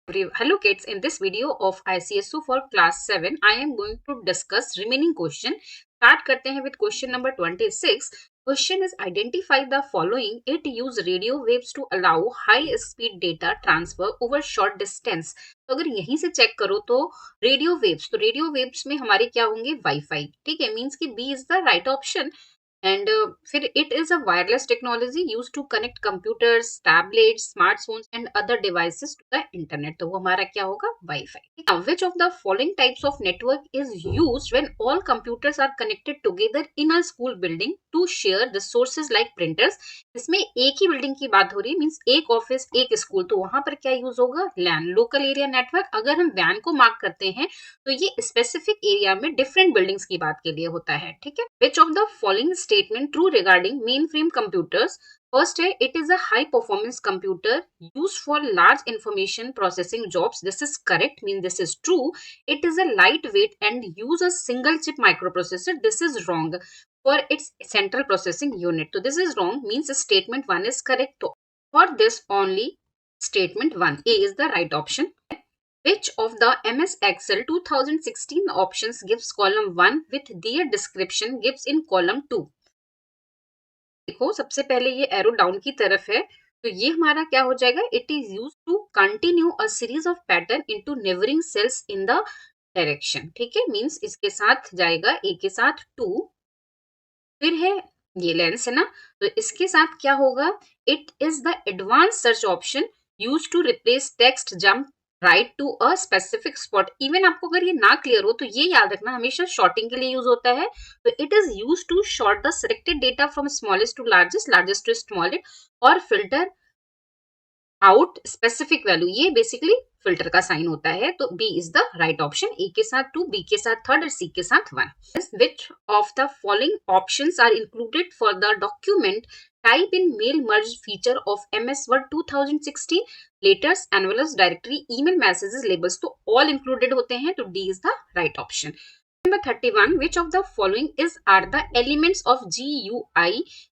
Hello kids, in this video of ICSO for class 7, I am going to discuss remaining question. Start करते हैं with question number 26. Question is identify the following. It use radio waves to allow high speed data transfer over short distance. तो अगर यहीं से check करो तो radio waves में हमारे क्या होंगे वाईफाई. ठीक है, मीन्स कि B is the right option. And फिर it is a wireless technology use to connect computers, tablets, smartphones and other devices to the internet. तो वो हमारा क्या होगा wifi. Which of the following types of network is used when all computers are connected together in a school building to share resources like printers. इसमें एक ही building की बात हो रही है, मीन्स एक ऑफिस एक स्कूल, तो वहां पर क्या यूज होगा लैन, लोकल एरिया नेटवर्क. अगर हम वैन को मार्क करते हैं तो ये स्पेसिफिक एरिया में डिफरेंट बिल्डिंग्स की बात के लिए होता है. ठीक है. Which of the following statement true regarding mainframe computers. First है it is a high performance computer use for large information processing jobs. This is correct, mean this is true. It is a light weight and use a single chip microprocessor. This is wrong for its central processing unit. So this is wrong, means statement 1 is correct. So for this only statement 1, A is the right option. Which of the MS Excel 2016 options gives column 1 with their description gives in column 2? देखो सबसे पहले ये arrow down की तरफ है, तो ये हमारा क्या हो जाएगा, it is use to continue a series of pattern into neighbouring cells in the direction. ठीक है, मींस इसके साथ जाएगा ए के साथ 2. फिर है ये लेंस है ना, तो इसके साथ क्या होगा, it is the advance search option use to replace text jump right to a specific spot. Even आपको अगर ये ना क्लियर हो तो ये याद रखना हमेशा शॉर्टिंग के लिए यूज होता है. तो it is use to sort the selected data from smallest to largest, largest to smallest, और फिल्टर आउट स्पेसिफिक वैल्यू. ये बेसिकली फिल्टर का साइन होता है. तो B is the right option. A के साथ 2, बी के साथ 3 और सी के साथ 1. Which of the following options are included for the document type in mail merge feature of MS Word 2016? Letters, envelopes, directory, email messages, labels. तो all included होते हैं, तो D is the right option. Number 31, which of the following are the elements of GUI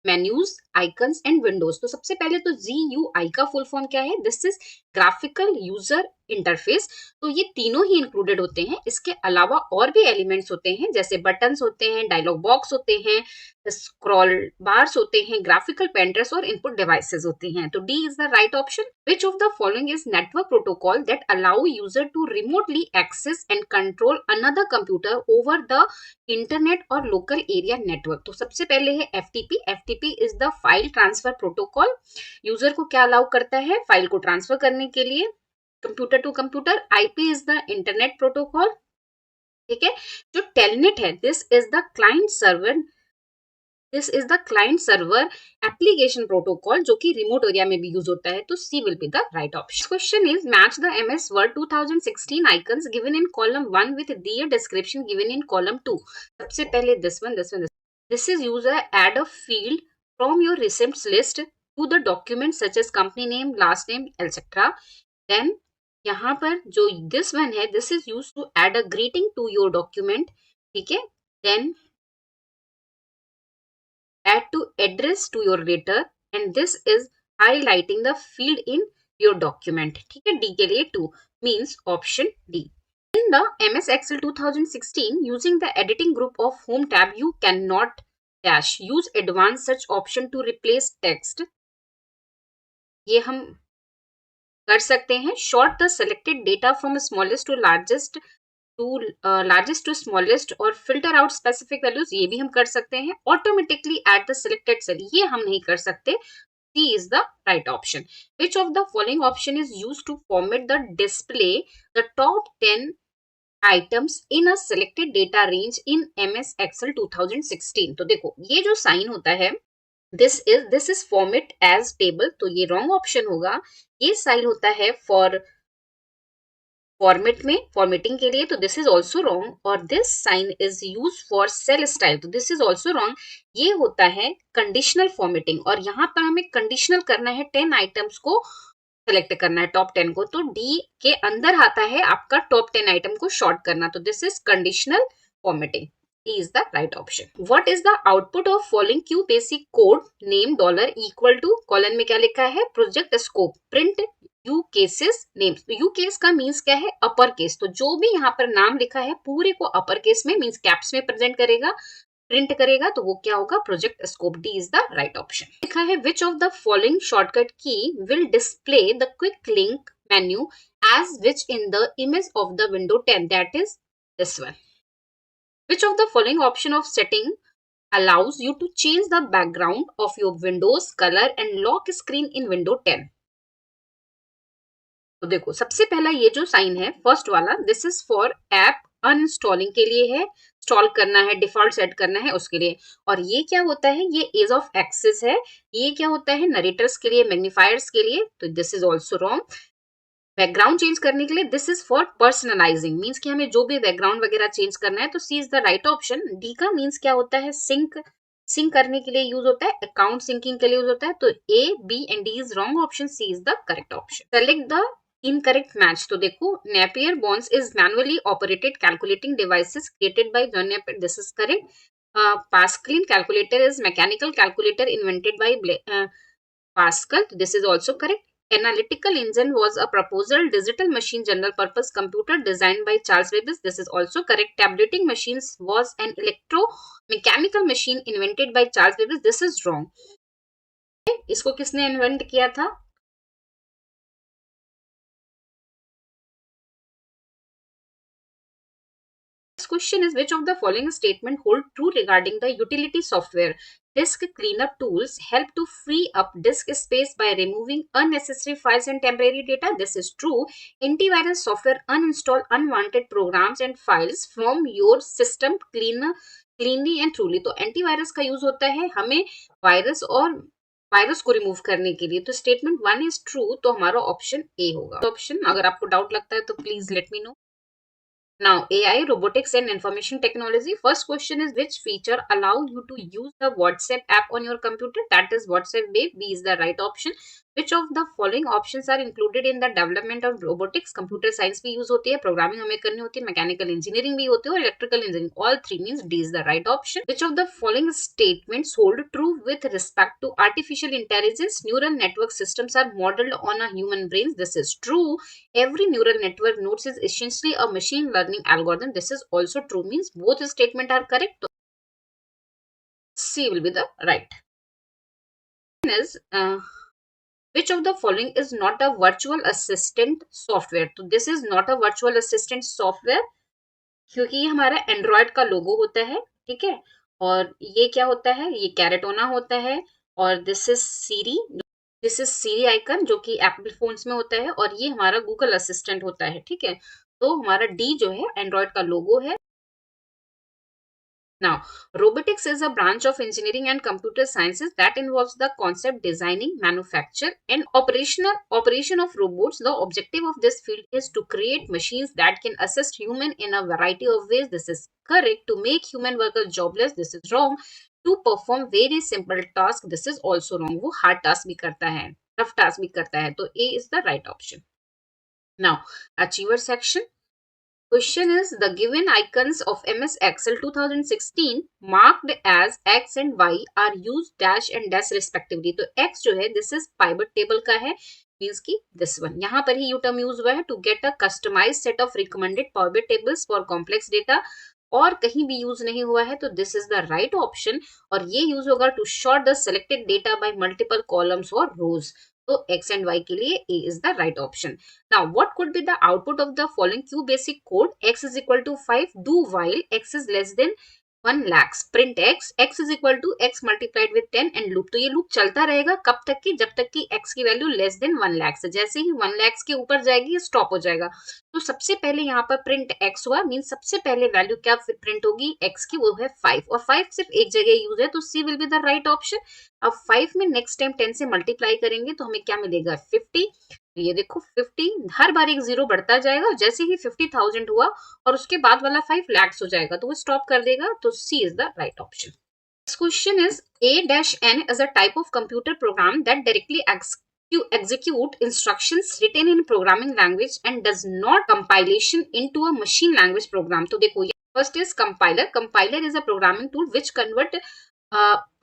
menus, icons and windows? तो सबसे पहले तो GUI का full form क्या है, this is graphical user interface. तो ये तीनों ही इंक्लूडेड होते हैं. इसके अलावा और भी एलिमेंट्स होते हैं, जैसे बटन्स होते हैं, डायलॉग बॉक्स होते हैं, स्क्रॉल बार्स होते हैं, ग्राफिकल पेंटर्स और इनपुट डिवाइसेस होते हैं. तो D is the right option. Which of the following is network protocol that allow user to remotely access and control another computer over the internet और local area network? तो सबसे पहले है FTP. FTP is the file transfer protocol. User को क्या allow करता है, file को ट्रांसफर करने के लिए computer to computer. IP is the internet protocol. ठीक है. जो टेलनेट है, this is the client server. This is the client server application protocol, जो कि रिमोट एरिया में भी यूज होता है. तो C will be the right option. Question is match the MS Word 2016 icons given in column 1 with their description given in column 2. सबसे पहले this is use add a field from your recents list to the document such as company name, last name etcetera. Then यहाँ पर जो this one है, this is use to add a greeting to your document. ठीक है. Then add to address to your letter, and this is highlighting the field in your document. ठीक है, D के लिए 2, means option D. In the MS Excel 2016, using the editing group of home tab, you cannot dash use advanced search option to replace text. ये हम कर सकते हैं. Sort the selected data from smallest to largest to smallest और filter out specific values, ये भी हम कर सकते हैं. Automatically at the selected cell, ये हम नहीं कर सकते. C is the right option. Which of the following option is use to format the display the top 10 items in a selected data range in MS Excel 2016? तो देखो ये जो sign होता है, this is format as table, तो ये wrong option होगा. ये साइन होता है फॉर फॉर्मेट में, फॉर्मेटिंग के लिए, तो दिस इज ऑल्सो रॉन्ग. और this sign is use for cell style, तो दिस इज ऑल्सो रॉन्ग. ये होता है कंडीशनल फॉर्मेटिंग, और यहाँ पर हमें कंडीशनल करना है, 10 आइटम्स को सेलेक्ट करना है, टॉप 10 को. तो डी के अंदर आता है आपका टॉप 10 आइटम को शॉर्ट करना. तो this is conditional formatting. E is the right option. What is the output of following Q basic code name $= colon में क्या लिखा है, project scope, print you cases names. तो यू केस का means क्या है, अपर केस। तो जो भी यहाँ पर नाम लिखा है पूरे को अपर केस में मीन्स कैप्स में प्रेजेंट करेगा, प्रिंट करेगा, तो वो क्या होगा, project scope. D is the right option. लिखा है which of the following shortcut key will display the quick link menu as which in the image of the window 10, that is this one. Which of the following option of setting allows you to change the background of your windows color and lock screen in window 10? तो देखो सबसे पहला ये जो sign है first वाला, this is for app अनइंस्टॉलिंग के लिए है, इंस्टॉल करना है, डिफॉल्ट सेट करना है उसके लिए। और ये क्या होता है, ये एज ऑफ एक्सेस है। ये क्या होता है, नरेटर्स के लिए, मैग्नीफायर्स के लिए। तो this is also wrong. Background change करने के लिए this is for personalising, means कि हमें जो भी बैकग्राउंड वगैरह चेंज करना है, तो C is the right option. D का मीन्स क्या होता है, सिंक, सिंक करने के लिए यूज होता है, अकाउंट सिंकिंग के लिए यूज होता है। तो A, B and D is wrong option, C is the correct option. Select the incorrect match. तो देखो Napier bonds is manually operated calculating devices created by John Napier, this is correct. Pascaline calculator is mechanical calculator invented by Pascal, this is also correct. Analytical engine was a proposal digital machine general purpose computer designed by Charles Babbage. This is also correct. Tabulating machines was an electromechanical machine invented by Charles Babbage. This is wrong. इसको किसने invent किया था, question is which of the following statement hold true regarding the utility software? Disk cleanup tools help to free up disk space by removing unnecessary files and temporary data. This is true. Antivirus software uninstall unwanted programs and files from your system cleanly and truly. तो antivirus का use होता है हमें virus और virus को remove करने के लिए। तो स्टेटमेंट 1 इज ट्रू, तो हमारा ऑप्शन ए होगा। ऑप्शन अगर आपको डाउट लगता है तो please let me know. Now, AI, robotics and information technology. First question is which feature allow you to use the WhatsApp app on your computer? That is WhatsApp Wave. B is the right option. Which of the following options are included in the development of robotics? Computer science भी use होती है, programming हमें करनी होती है, mechanical engineering भी होती है और electrical engineering. All three means D is the right option. Which of the following statements hold true with respect to artificial intelligence? Neural network systems are modeled on a human brain. This is true. Every neural network nodes is essentially a machine learning algorithm. This is also true, means both statements are correct. C will be the right. Is which of the following is not a virtual assistant software? तो this is not a virtual assistant software क्योंकि ये हमारा Android का लोगो होता है, ठीक है। और ये क्या होता है, ये कैरेटोना होता है। और दिस इज सीरी आइकन जो कि एप्पल फोन्स में होता है। और ये हमारा गूगल असिस्टेंट होता है, ठीक है। तो हमारा डी जो है एंड्रॉयड का लोगो है। Now, robotics is a branch of engineering and computer sciences that involves the concept, designing, manufacture, and operation of robots. The objective of this field is to create machines that can assist human in a variety of ways. This is correct. To make human workers jobless. This is wrong. To perform very simple tasks. This is also wrong. वो hard task भी करता है, tough task भी करता है. तो A is the right option. Now, achiever section. Question is the given icons of MS Excel 2016 marked as X and Y are used dash and dash respectively. तो X जो है this is pivot table का है, means कि this one यहाँ पर ही term use हुआ है to get a customized set of recommended pivot tables for complex data. और कहीं भी यूज नहीं हुआ है तो this is the right option. और ये यूज होगा to sort the selected data by multiple columns और रोज। तो एक्स एंड वाई के लिए A is the right option. Now what could be the output of the following Q basic code? X is equal to 5, do while X is less than 1 lakhs, print x is equal to x multiplied with 10 and loop। तो ये loop चलता रहेगा कब तक की, जब तक कि x की वैल्यू लेस देन 1 lakhs है। जैसे ही 1 lakhs के ऊपर जाएगी ये स्टॉप हो जाएगा। तो सबसे पहले यहाँ पर प्रिंट x हुआ, मीन सबसे पहले वैल्यू क्या प्रिंट होगी x की, वो है 5। और 5 सिर्फ एक जगह यूज है तो C will be the right option. अब 5 में नेक्स्ट टाइम 10 से मल्टीप्लाई करेंगे तो हमें क्या मिलेगा, 50। ये देखो 50, हर बार एक जीरो बढ़ता जाएगा। जैसे ही 50,000 हुआ और उसके बाद वाला 5 lakhs हो जाएगा तो वो स्टॉप कर देगा। तो C is the right option. Next question is A-N is a type of computer program that directly execute instructions written in programming language and does not compilation into a machine language program। तो देखो first is compiler. Compiler is a programming tool which convert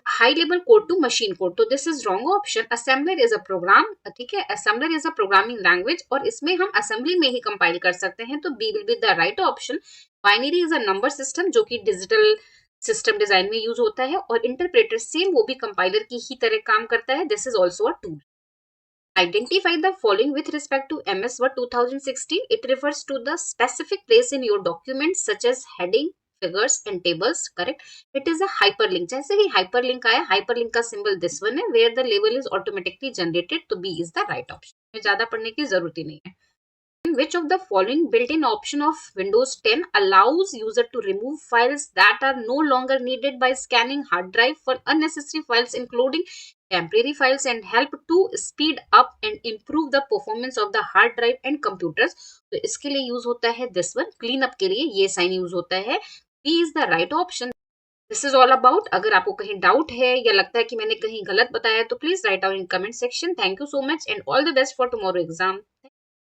high level code to machine code, तो this is wrong option. Assembler is a program, ठीक है, assembler is a programming language और इसमें हम assembly में ही compile कर सकते हैं, तो B will be the right option. Binary is a number system जो कि डिजिटल सिस्टम डिजाइन में यूज होता है, और इंटरप्रेटर सेम वो भी कंपाइलर की ही तरह काम करता है, this is also a tool. Identify the following with respect to MS Word 2016. It refers to the specific place in your document such as heading, figures and tables. Correct. It is a hyperlink. जैसे ही hyperlink आया, hyperlink का symbol this one है, where the label is automatically generated. तो B is the right option. ज़्यादा पढ़ने की जरूरत ही नहीं है। Which of the following built-in option of Windows 10 allows user to remove files that are no longer needed by scanning hard drive for unnecessary files, including temporary files, and help to speed up and improve the performance of the hard drive and computers? तो इसके लिए use होता है this one, clean up के लिए ये sign use होता है। B is the right option. This is all about. अगर आपको कहीं डाउट है या लगता है कि मैंने कहीं गलत बताया तो please write down in comment section. Thank you so much and all the best for tomorrow exam.